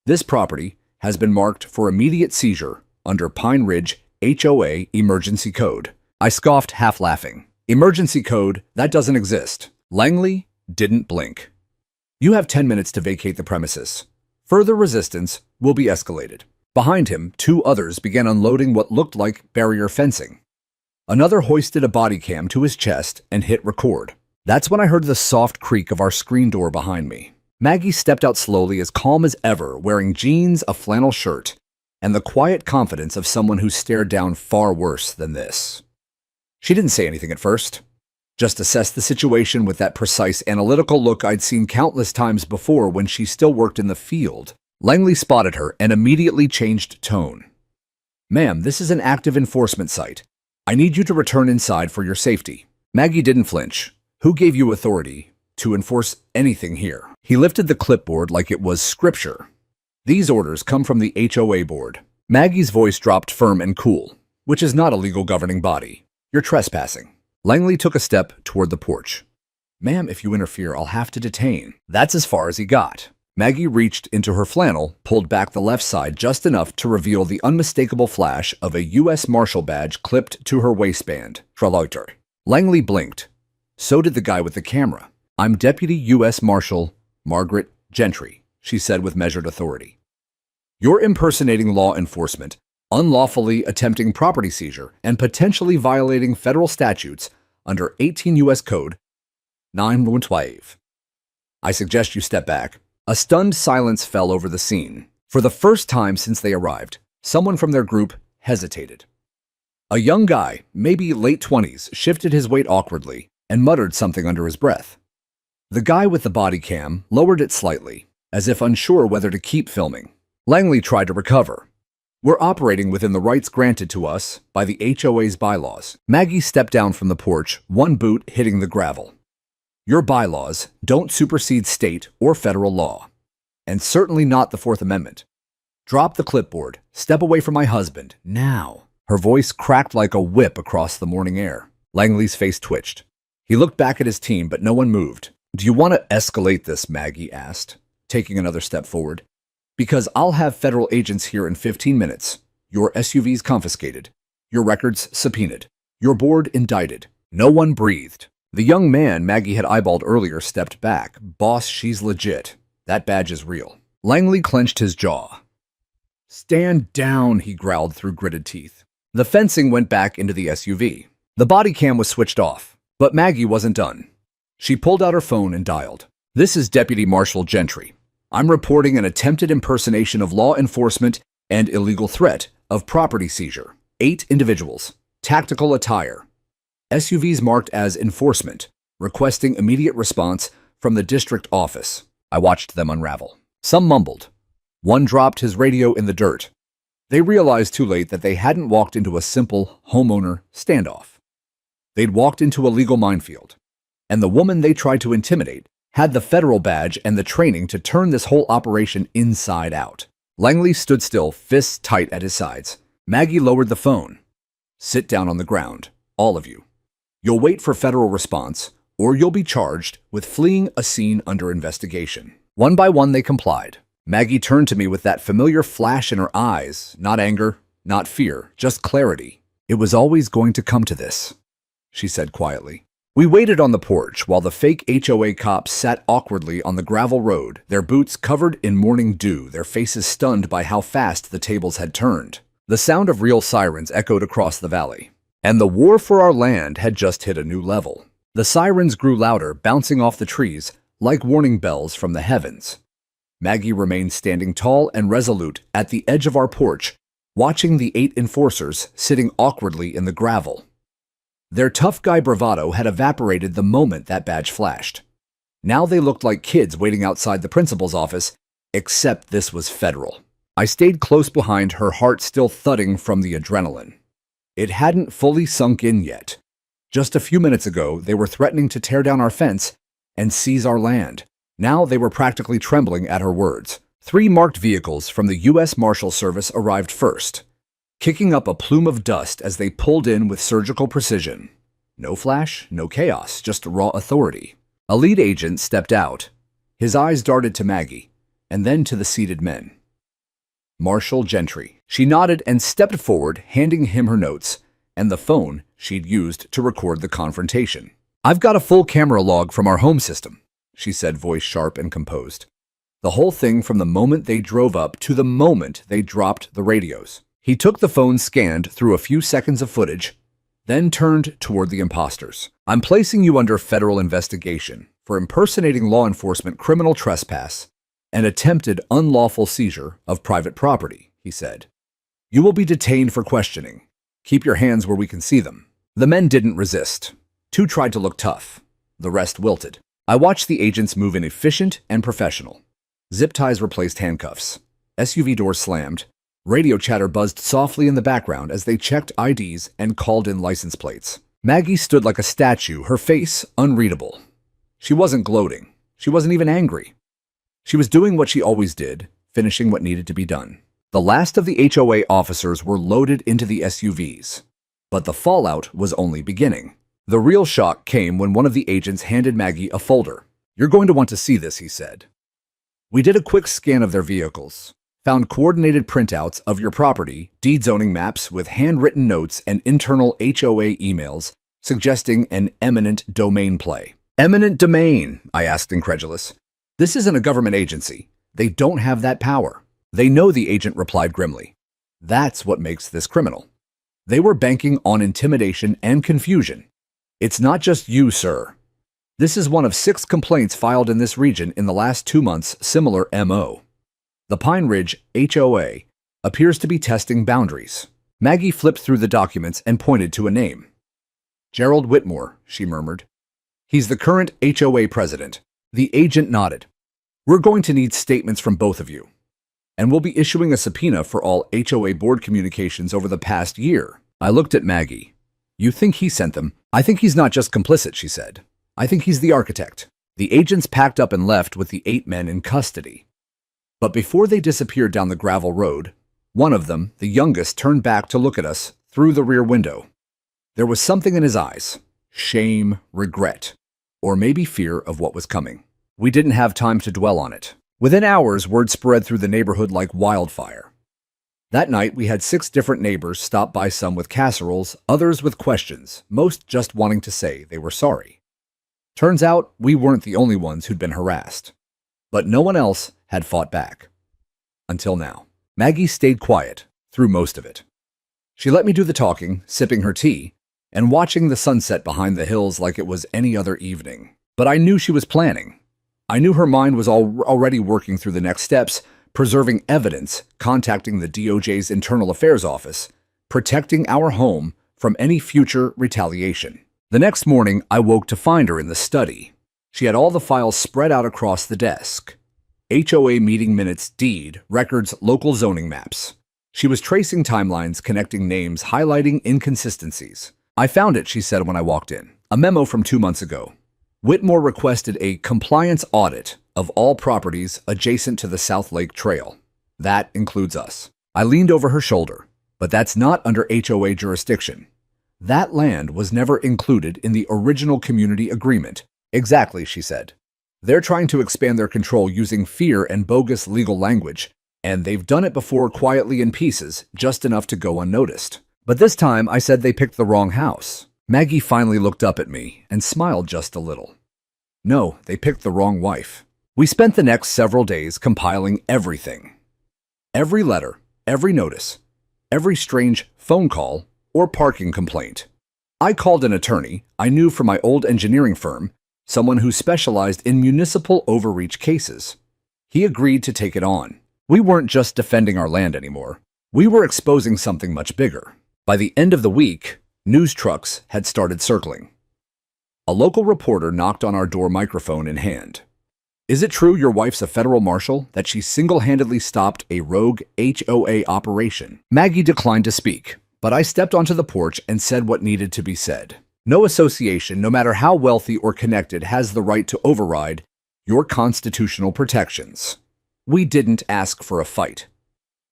This property has been marked for immediate seizure under Pine Ridge HOA Emergency Code. I scoffed, half laughing. Emergency Code? That doesn't exist. Langley didn't blink. You have 10 minutes to vacate the premises. Further resistance will be escalated. Behind him, 2 others began unloading what looked like barrier fencing. Another hoisted a body cam to his chest and hit record. That's when I heard the soft creak of our screen door behind me. Maggie stepped out slowly, as calm as ever, wearing jeans, a flannel shirt, and the quiet confidence of someone who stared down far worse than this. She didn't say anything at first, just assessed the situation with that precise analytical look I'd seen countless times before when she still worked in the field. Langley spotted her and immediately changed tone. Ma'am, this is an active enforcement site. I need you to return inside for your safety. Maggie didn't flinch. Who gave you authority to enforce anything here? He lifted the clipboard like it was scripture. These orders come from the HOA board. Maggie's voice dropped firm and cool, which is not a legal governing body. You're trespassing. Langley took a step toward the porch. Ma'am, if you interfere, I'll have to detain. That's as far as he got. Maggie reached into her flannel, pulled back the left side just enough to reveal the unmistakable flash of a U.S. Marshal badge clipped to her waistband. Tralauter. Langley blinked. So did the guy with the camera. I'm Deputy U.S. Marshal Margaret Gentry, she said with measured authority. You're impersonating law enforcement, unlawfully attempting property seizure, and potentially violating federal statutes under 18 U.S. Code 912. I suggest you step back. A stunned silence fell over the scene. For the first time since they arrived, Someone from their group hesitated. A young guy, maybe late 20s, shifted his weight awkwardly and muttered something under his breath. The guy with the body cam lowered it slightly, as if unsure whether to keep filming. Langley tried to recover. We're operating within the rights granted to us by the HOA's bylaws. Maggie stepped down from the porch, one boot hitting the gravel. Your bylaws don't supersede state or federal law, and certainly not the Fourth Amendment. Drop the clipboard. Step away from my husband, now. Her voice cracked like a whip across the morning air. Langley's face twitched. He looked back at his team, but no one moved. Do you want to escalate this? Maggie asked, taking another step forward. Because I'll have federal agents here in 15 minutes. Your SUV's confiscated. Your records subpoenaed. Your board indicted. No one breathed. The young man Maggie had eyeballed earlier stepped back. Boss, she's legit. That badge is real. Langley clenched his jaw. Stand down, he growled through gritted teeth. The fencing went back into the SUV. The body cam was switched off, but Maggie wasn't done. She pulled out her phone and dialed. This is Deputy Marshal Gentry. I'm reporting an attempted impersonation of law enforcement and illegal threat of property seizure. 8 individuals. Tactical attire. SUVs marked as enforcement, requesting immediate response from the district office. I watched them unravel. Some mumbled. One dropped his radio in the dirt. They realized too late that they hadn't walked into a simple homeowner standoff. They'd walked into a legal minefield. And the woman they tried to intimidate had the federal badge and the training to turn this whole operation inside out. Langley stood still, fists tight at his sides. Maggie lowered the phone. Sit down on the ground, all of you. You'll wait for federal response, or you'll be charged with fleeing a scene under investigation. One by one, they complied. Maggie turned to me with that familiar flash in her eyes, not anger, not fear, just clarity. It was always going to come to this, she said quietly. We waited on the porch while the fake HOA cops sat awkwardly on the gravel road, their boots covered in morning dew, their faces stunned by how fast the tables had turned. The sound of real sirens echoed across the valley, and the war for our land had just hit a new level. The sirens grew louder, bouncing off the trees like warning bells from the heavens. Maggie remained standing tall and resolute at the edge of our porch, watching the 8 enforcers sitting awkwardly in the gravel. Their tough guy bravado had evaporated the moment that badge flashed. Now they looked like kids waiting outside the principal's office, except this was federal. I stayed close behind, her heart still thudding from the adrenaline. It hadn't fully sunk in yet. Just a few minutes ago, they were threatening to tear down our fence and seize our land. Now they were practically trembling at her words. 3 marked vehicles from the U.S. Marshal Service arrived first, kicking up a plume of dust as they pulled in with surgical precision. No flash, no chaos, just raw authority. A lead agent stepped out. His eyes darted to Maggie, and then to the seated men. Marshal Gentry. She nodded and stepped forward, handing him her notes and the phone she'd used to record the confrontation. I've got a full camera log from our home system, she said, voice sharp and composed. The whole thing from the moment they drove up to the moment they dropped the radios. He took the phone, scanned through a few seconds of footage, then turned toward the imposters. I'm placing you under federal investigation for impersonating law enforcement, criminal trespass, and attempted unlawful seizure of private property, he said. You will be detained for questioning. Keep your hands where we can see them. The men didn't resist. 2 tried to look tough. The rest wilted. I watched the agents move in, efficient and professional. Zip ties replaced handcuffs. SUV doors slammed. Radio chatter buzzed softly in the background as they checked IDs and called in license plates. Maggie stood like a statue, her face unreadable. She wasn't gloating. She wasn't even angry. She was doing what she always did, finishing what needed to be done. The last of the HOA officers were loaded into the SUVs. But the fallout was only beginning. The real shock came when one of the agents handed Maggie a folder. You're going to want to see this, he said. We did a quick scan of their vehicles, found coordinated printouts of your property, deed zoning maps with handwritten notes and internal HOA emails suggesting an eminent domain play. Eminent domain, I asked, incredulous. This isn't a government agency. They don't have that power. They know, the agent replied grimly. That's what makes this criminal. They were banking on intimidation and confusion. It's not just you, sir. This is one of 6 complaints filed in this region in the last 2 months, similar MO. The Pine Ridge HOA appears to be testing boundaries. Maggie flipped through the documents and pointed to a name. Gerald Whitmore, she murmured. He's the current HOA president. The agent nodded. We're going to need statements from both of you. And we'll be issuing a subpoena for all HOA board communications over the past year. I looked at Maggie. You think he sent them? I think he's not just complicit, she said. I think he's the architect. The agents packed up and left with the 8 men in custody. But before they disappeared down the gravel road, one of them, the youngest, turned back to look at us through the rear window. There was something in his eyes. Shame, regret, or maybe fear of what was coming. We didn't have time to dwell on it. Within hours, word spread through the neighborhood like wildfire. That night, we had 6 different neighbors stop by, some with casseroles, others with questions, most just wanting to say they were sorry. Turns out, we weren't the only ones who'd been harassed. But no one else had fought back. Until now. Maggie stayed quiet through most of it. She let me do the talking, sipping her tea, and watching the sunset behind the hills like it was any other evening. But I knew she was planning. I knew her mind was already working through the next steps, preserving evidence, contacting the DOJ's Internal Affairs Office, protecting our home from any future retaliation. The next morning, I woke to find her in the study. She had all the files spread out across the desk. HOA meeting minutes, deed, records, local zoning maps. She was tracing timelines, connecting names, highlighting inconsistencies. I found it, she said when I walked in. A memo from 2 months ago. Whitmore requested a compliance audit of all properties adjacent to the South Lake Trail. That includes us. I leaned over her shoulder, but that's not under HOA jurisdiction. That land was never included in the original community agreement. Exactly, she said. They're trying to expand their control using fear and bogus legal language, and they've done it before quietly in pieces, just enough to go unnoticed. But this time, I said they picked the wrong house. Maggie finally looked up at me and smiled just a little. No, they picked the wrong wife. We spent the next several days compiling everything. Every letter, every notice, every strange phone call or parking complaint. I called an attorney I knew from my old engineering firm, someone who specialized in municipal overreach cases. He agreed to take it on. We weren't just defending our land anymore. We were exposing something much bigger. By the end of the week, news trucks had started circling. A local reporter knocked on our door, microphone in hand. Is it true your wife's a federal marshal, that she single-handedly stopped a rogue HOA operation? Maggie declined to speak, but I stepped onto the porch and said what needed to be said. No association, no matter how wealthy or connected, has the right to override your constitutional protections. We didn't ask for a fight,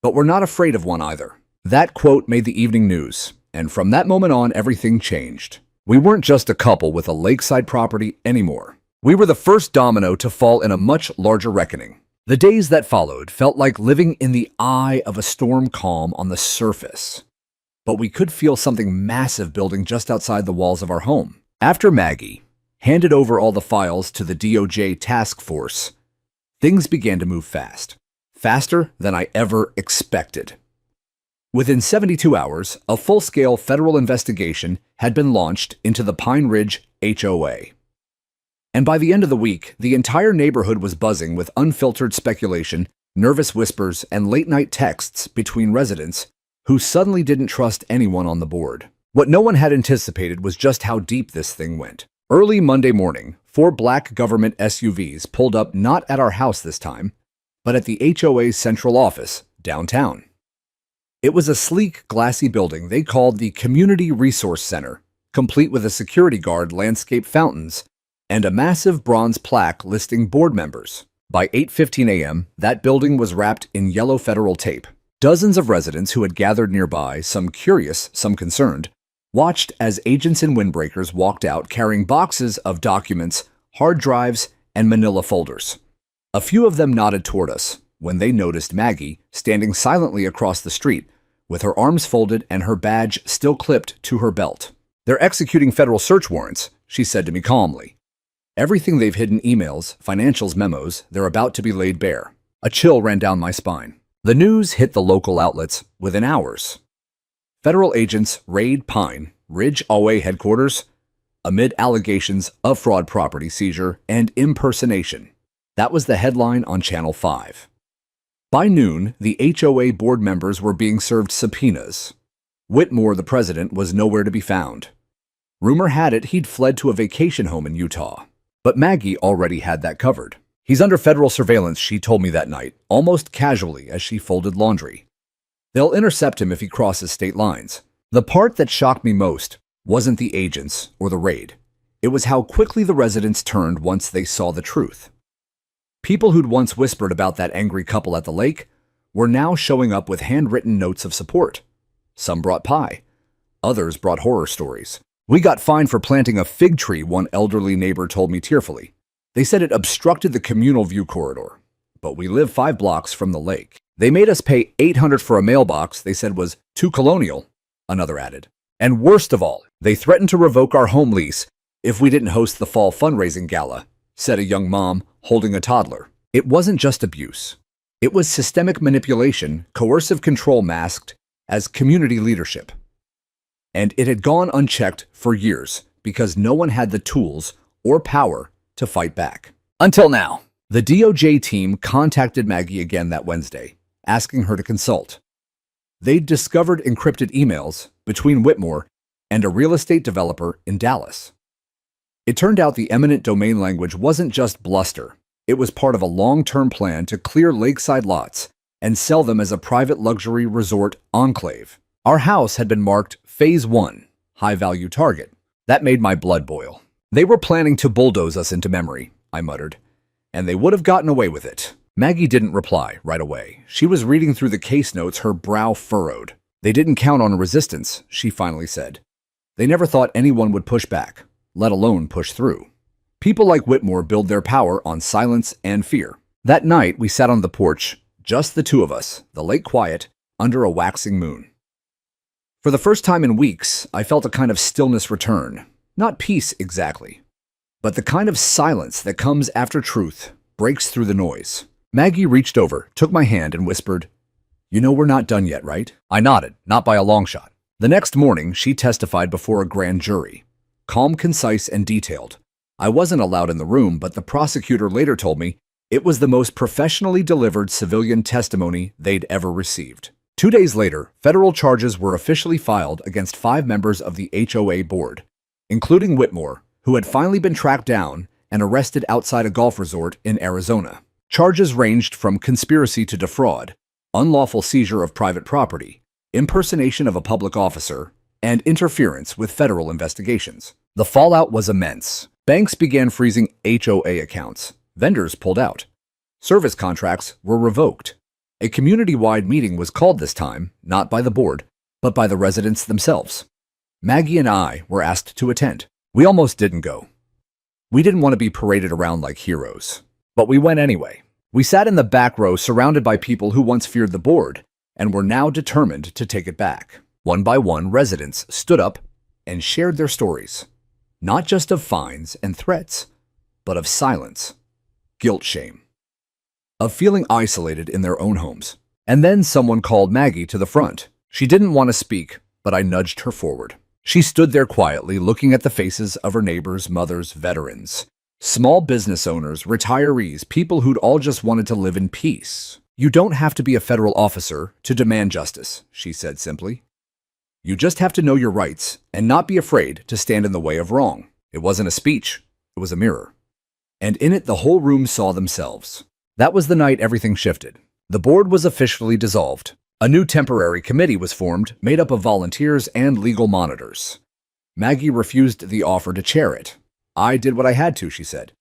but we're not afraid of one either. That quote made the evening news, and from that moment on, everything changed. We weren't just a couple with a lakeside property anymore. We were the first domino to fall in a much larger reckoning. The days that followed felt like living in the eye of a storm calm on the surface. But we could feel something massive building just outside the walls of our home. After Maggie handed over all the files to the DOJ task force, things began to move fast. Faster than I ever expected. Within 72 hours, a full-scale federal investigation had been launched into the Pine Ridge HOA. And by the end of the week, the entire neighborhood was buzzing with unfiltered speculation, nervous whispers, and late-night texts between residents who suddenly didn't trust anyone on the board. What no one had anticipated was just how deep this thing went. Early Monday morning, 4 black government SUVs pulled up not at our house this time, but at the HOA's central office, downtown. It was a sleek, glassy building they called the Community Resource Center, complete with a security guard, landscape fountains, and a massive bronze plaque listing board members. By 8:15 a.m., that building was wrapped in yellow federal tape. Dozens of residents who had gathered nearby, some curious, some concerned, watched as agents in windbreakers walked out carrying boxes of documents, hard drives, and manila folders. A few of them nodded toward us when they noticed Maggie standing silently across the street with her arms folded and her badge still clipped to her belt. They're executing federal search warrants, she said to me calmly. Everything they've hidden, emails, financials, memos, they're about to be laid bare. A chill ran down my spine. The news hit the local outlets within hours. Federal agents raid Pine Ridge HOA headquarters amid allegations of fraud, property seizure, and impersonation. That was the headline on Channel 5. By noon, the HOA board members were being served subpoenas. Whitmore, the president, was nowhere to be found. Rumor had it he'd fled to a vacation home in Utah. But Maggie already had that covered. "He's under federal surveillance," she told me that night, almost casually as she folded laundry. "They'll intercept him if he crosses state lines." The part that shocked me most wasn't the agents or the raid. It was how quickly the residents turned once they saw the truth. People who'd once whispered about that angry couple at the lake were now showing up with handwritten notes of support. Some brought pie. Others brought horror stories. "We got fined for planting a fig tree," one elderly neighbor told me tearfully. "They said it obstructed the communal view corridor. But we live 5 blocks from the lake. They made us pay $800 for a mailbox they said was too colonial," another added. "And worst of all, they threatened to revoke our home lease if we didn't host the fall fundraising gala," said a young mom holding a toddler. It wasn't just abuse. It was systemic manipulation, coercive control masked as community leadership. And it had gone unchecked for years because no one had the tools or power to fight back. Until now. The DOJ team contacted Maggie again that Wednesday, asking her to consult. They'd discovered encrypted emails between Whitmore and a real estate developer in Dallas. It turned out the eminent domain language wasn't just bluster. It was part of a long-term plan to clear lakeside lots and sell them as a private luxury resort enclave. Our house had been marked Phase 1, high-value target. That made my blood boil. "They were planning to bulldoze us into memory," I muttered. "And they would have gotten away with it." Maggie didn't reply right away. She was reading through the case notes, her brow furrowed. "They didn't count on resistance," she finally said. "They never thought anyone would push back, let alone push through. People like Whitmore build their power on silence and fear." That night, we sat on the porch, just the two of us, the lake quiet, under a waxing moon. For the first time in weeks, I felt a kind of stillness return. Not peace exactly, but the kind of silence that comes after truth breaks through the noise. Maggie reached over, took my hand, and whispered, "You know we're not done yet, right?" I nodded, not by a long shot. The next morning, she testified before a grand jury. Calm, concise, and detailed. I wasn't allowed in the room, but the prosecutor later told me it was the most professionally delivered civilian testimony they'd ever received. 2 days later, federal charges were officially filed against 5 members of the HOA board, including Whitmore, who had finally been tracked down and arrested outside a golf resort in Arizona. Charges ranged from conspiracy to defraud, unlawful seizure of private property, impersonation of a public officer, and interference with federal investigations. The fallout was immense. Banks began freezing HOA accounts. Vendors pulled out. Service contracts were revoked. A community-wide meeting was called this time, not by the board, but by the residents themselves. Maggie and I were asked to attend. We almost didn't go. We didn't want to be paraded around like heroes. But we went anyway. We sat in the back row surrounded by people who once feared the board and were now determined to take it back. One by one, residents stood up and shared their stories. Not just of fines and threats, but of silence, guilt, shame, of feeling isolated in their own homes. And then someone called Maggie to the front. She didn't want to speak, but I nudged her forward. She stood there quietly, looking at the faces of her neighbors, mothers, veterans, small business owners, retirees, people who'd all just wanted to live in peace. "You don't have to be a federal officer to demand justice," she said simply. "You just have to know your rights and not be afraid to stand in the way of wrong." It wasn't a speech, it was a mirror. And in it, the whole room saw themselves. That was the night everything shifted. The board was officially dissolved. A new temporary committee was formed, made up of volunteers and legal monitors. Maggie refused the offer to chair it. "I did what I had to," she said.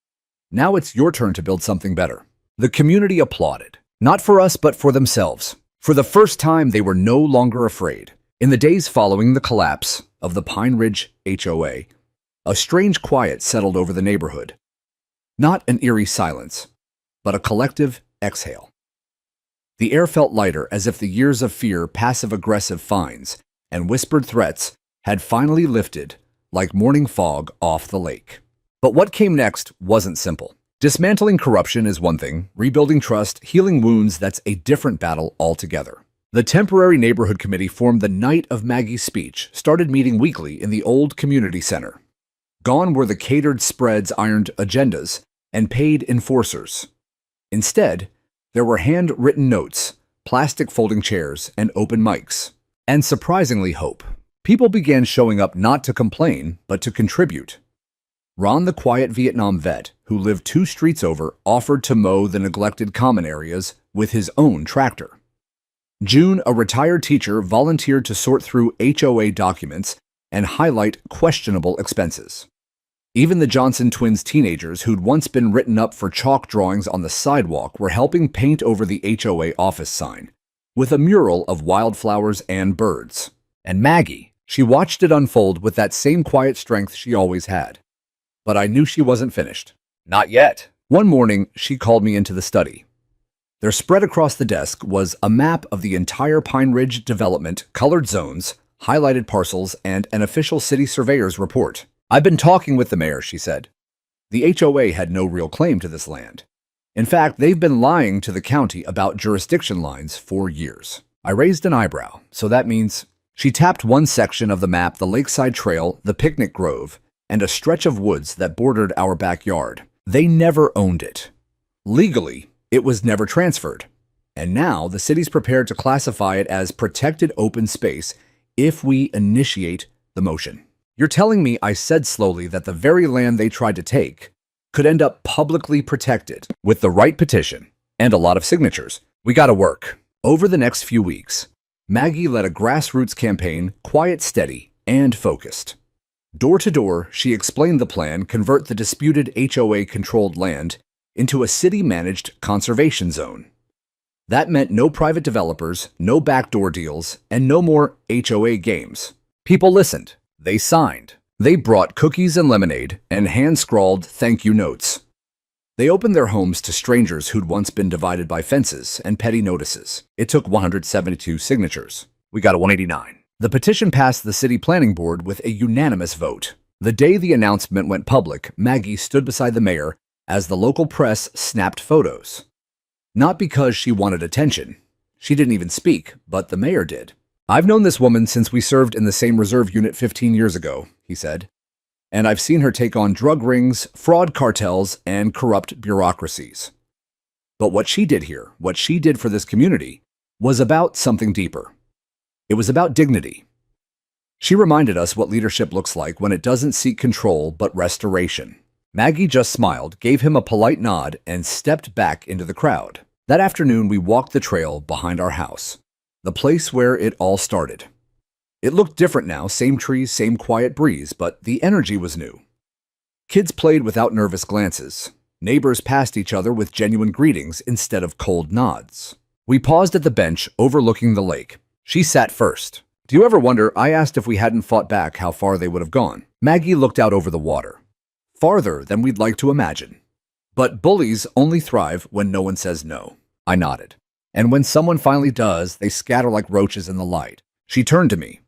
"Now it's your turn to build something better." The community applauded. Not for us, but for themselves. For the first time, they were no longer afraid. In the days following the collapse of the Pine Ridge HOA, a strange quiet settled over the neighborhood. Not an eerie silence, but a collective exhale. The air felt lighter, as if the years of fear, passive-aggressive fines, and whispered threats had finally lifted like morning fog off the lake. But what came next wasn't simple. Dismantling corruption is one thing. Rebuilding trust, healing wounds, that's a different battle altogether. The temporary neighborhood committee formed the night of Maggie's speech, started meeting weekly in the old community center. Gone were the catered spreads, ironed agendas, and paid enforcers. Instead, There were handwritten notes, plastic folding chairs, and open mics. And surprisingly, hope. People began showing up not to complain, but to contribute. Ron, the quiet Vietnam vet, who lived 2 streets over, offered to mow the neglected common areas with his own tractor. June, a retired teacher, volunteered to sort through HOA documents and highlight questionable expenses. Even the Johnson twins' teenagers, who'd once been written up for chalk drawings on the sidewalk, were helping paint over the HOA office sign with a mural of wildflowers and birds. And Maggie, she watched it unfold with that same quiet strength she always had. But I knew she wasn't finished. Not yet. One morning, she called me into the study. There, spread across the desk, was a map of the entire Pine Ridge development, colored zones, highlighted parcels, and an official city surveyor's report. "I've been talking with the mayor," she said. The HOA had no real claim to this land. In fact, they've been lying to the county about jurisdiction lines for years. I raised an eyebrow, so that means... She tapped one section of the map, the lakeside trail, the picnic grove, and a stretch of woods that bordered our backyard. They never owned it. Legally, it was never transferred. And now the city's prepared to classify it as protected open space if we initiate the motion. "You're telling me," I said slowly, "that the very land they tried to take could end up publicly protected with the right petition and a lot of signatures. We gotta work." Over the next few weeks, Maggie led a grassroots campaign, quiet, steady, and focused. Door to door, she explained the plan: convert the disputed HOA-controlled land into a city-managed conservation zone. That meant no private developers, no backdoor deals, and no more HOA games. People listened. They signed. They brought cookies and lemonade and hand-scrawled thank you notes. They opened their homes to strangers who'd once been divided by fences and petty notices. It took 172 signatures. We got a 189. The petition passed the city planning board with a unanimous vote. The day the announcement went public, Maggie stood beside the mayor as the local press snapped photos. Not because she wanted attention. She didn't even speak, but the mayor did. "I've known this woman since we served in the same reserve unit 15 years ago," he said. "And I've seen her take on drug rings, fraud cartels, and corrupt bureaucracies. But what she did here, what she did for this community, was about something deeper. It was about dignity. She reminded us what leadership looks like when it doesn't seek control but restoration." Maggie just smiled, gave him a polite nod, and stepped back into the crowd. That afternoon, we walked the trail behind our house, the place where it all started. It looked different now, same trees, same quiet breeze, but the energy was new. Kids played without nervous glances. Neighbors passed each other with genuine greetings instead of cold nods. We paused at the bench overlooking the lake. She sat first. "Do you ever wonder," I asked, "if we hadn't fought back, how far they would have gone?" Maggie looked out over the water. "Farther than we'd like to imagine. But bullies only thrive when no one says no." I nodded. "And when someone finally does, they scatter like roaches in the light." She turned to me.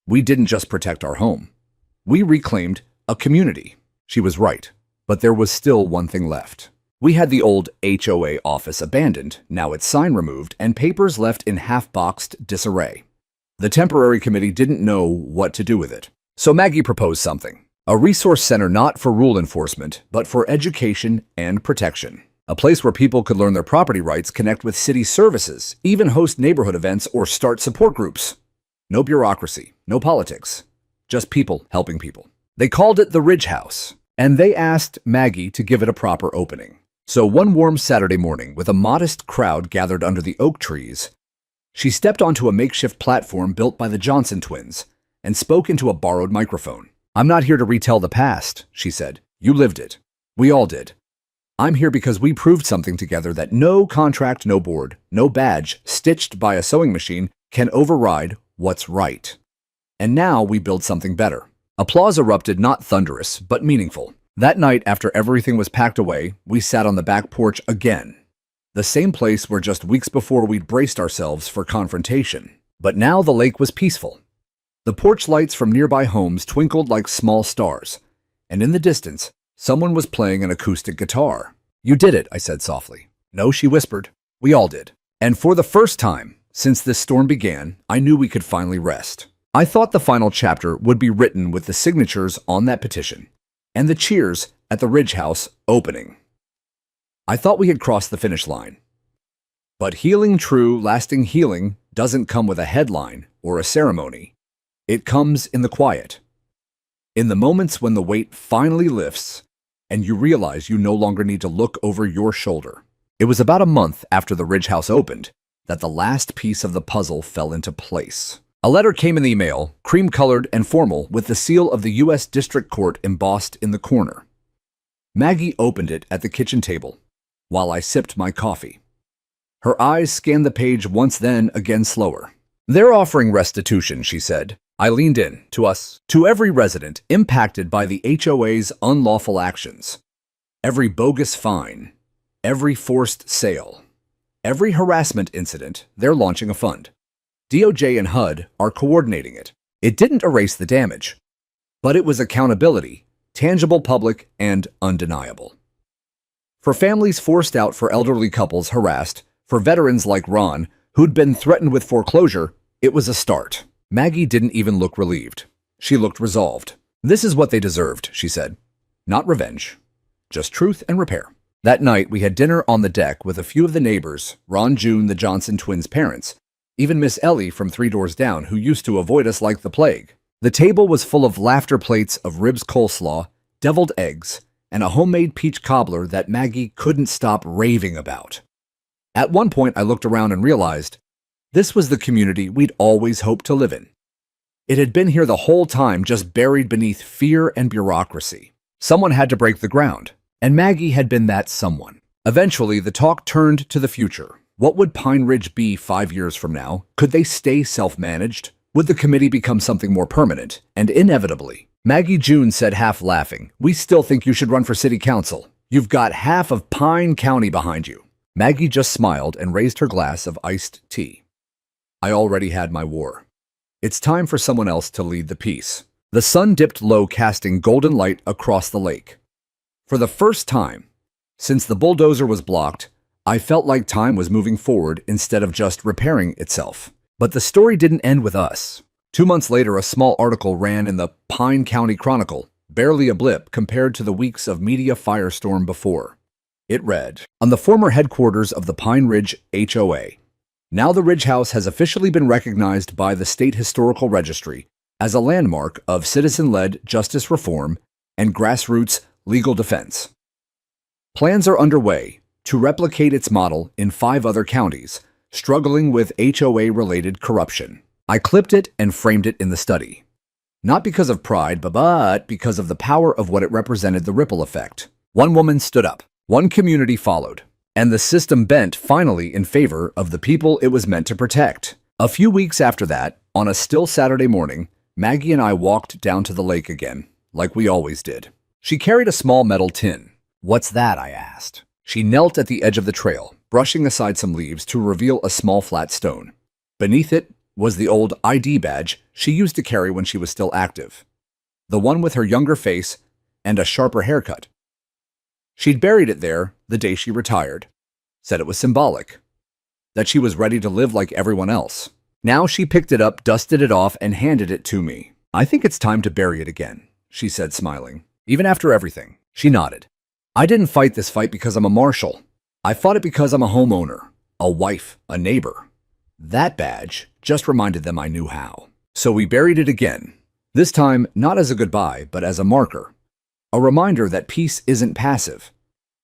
"We didn't just protect our home. We reclaimed a community." She was right, but there was still one thing left. We had the old HOA office abandoned, now its sign removed, and papers left in half-boxed disarray. The temporary committee didn't know what to do with it. So Maggie proposed something. A resource center not for rule enforcement, but for education and protection. A place where people could learn their property rights, connect with city services, even host neighborhood events or start support groups. No bureaucracy, no politics, just people helping people. They called it the Ridge House, and they asked Maggie to give it a proper opening. So one warm Saturday morning, with a modest crowd gathered under the oak trees, she stepped onto a makeshift platform built by the Johnson twins and spoke into a borrowed microphone. "I'm not here to retell the past," she said. "You lived it. We all did. I'm here because we proved something together that no contract, no board, no badge stitched by a sewing machine can override what's right. And now we build something better." Applause erupted, not thunderous, but meaningful. That night, after everything was packed away, we sat on the back porch again. The same place where just weeks before we'd braced ourselves for confrontation. But now the lake was peaceful. The porch lights from nearby homes twinkled like small stars, and in the distance, someone was playing an acoustic guitar. "You did it," I said softly. "No," she whispered. "We all did." And for the first time since this storm began, I knew we could finally rest. I thought the final chapter would be written with the signatures on that petition and the cheers at the Ridge House opening. I thought we had crossed the finish line. But healing, true, lasting healing, doesn't come with a headline or a ceremony. It comes in the quiet. In the moments when the weight finally lifts and you realize you no longer need to look over your shoulder. It was about a month after the Ridge House opened that the last piece of the puzzle fell into place. A letter came in the mail, cream-colored and formal, with the seal of the U.S. District Court embossed in the corner. Maggie opened it at the kitchen table while I sipped my coffee. Her eyes scanned the page once, then again slower. "They're offering restitution," she said. I leaned in. "To us. To every resident impacted by the HOA's unlawful actions. Every bogus fine. Every forced sale. Every harassment incident, they're launching a fund. DOJ and HUD are coordinating it. It didn't erase the damage, but it was accountability, tangible, public, and undeniable. For families forced out, for elderly couples harassed, for veterans like Ron, who'd been threatened with foreclosure, it was a start." Maggie didn't even look relieved. She looked resolved. "This is what they deserved," she said. "Not revenge, just truth and repair." That night, we had dinner on the deck with a few of the neighbors, Ron, June, the Johnson twins' parents, even Miss Ellie from 3 doors down, who used to avoid us like the plague. The table was full of laughter plates of ribs coleslaw, deviled eggs, and a homemade peach cobbler that Maggie couldn't stop raving about. At one point, I looked around and realized this was the community we'd always hoped to live in. It had been here the whole time, just buried beneath fear and bureaucracy. Someone had to break the ground, and Maggie had been that someone. Eventually, the talk turned to the future. What would Pine Ridge be 5 years from now? Could they stay self-managed? Would the committee become something more permanent? And inevitably, Maggie June said, half laughing, "We still think you should run for city council. You've got half of Pine County behind you." Maggie just smiled and raised her glass of iced tea. I already had my war. It's time for someone else to lead the peace. The sun dipped low, casting golden light across the lake. For the first time since the bulldozer was blocked, I felt like time was moving forward instead of just repairing itself. But the story didn't end with us. 2 months later, a small article ran in the Pine County Chronicle, barely a blip compared to the weeks of media firestorm before. It read, "On the former headquarters of the Pine Ridge HOA, now the Ridge House has officially been recognized by the State Historical Registry as a landmark of citizen-led justice reform and grassroots legal defense. Plans are underway to replicate its model in 5 other counties struggling with HOA-related corruption." I clipped it and framed it in the study. Not because of pride, but because of the power of what it represented, the ripple effect. One woman stood up. One community followed. And the system bent finally in favor of the people it was meant to protect. A few weeks after that, on a still Saturday morning, Maggie and I walked down to the lake again, like we always did. She carried a small metal tin. "What's that?" I asked. She knelt at the edge of the trail, brushing aside some leaves to reveal a small flat stone. Beneath it was the old ID badge she used to carry when she was still active. The one with her younger face and a sharper haircut. She'd buried it there the day she retired. Said it was symbolic. That she was ready to live like everyone else. Now she picked it up, dusted it off, and handed it to me. "I think it's time to bury it again," she said, smiling. "Even after everything." She nodded. "I didn't fight this fight because I'm a marshal. I fought it because I'm a homeowner, a wife, a neighbor. That badge just reminded them I knew how. So we buried it again. This time, not as a goodbye, but as a marker. A reminder that peace isn't passive.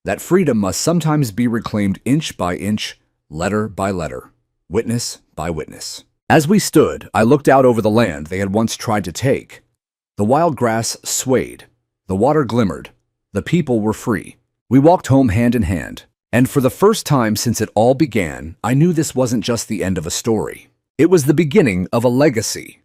That freedom must sometimes be reclaimed inch by inch, letter by letter, witness by witness." As we stood, I looked out over the land they had once tried to take. The wild grass swayed. The water glimmered. The people were free. We walked home hand in hand. And for the first time since it all began, I knew this wasn't just the end of a story. It was the beginning of a legacy.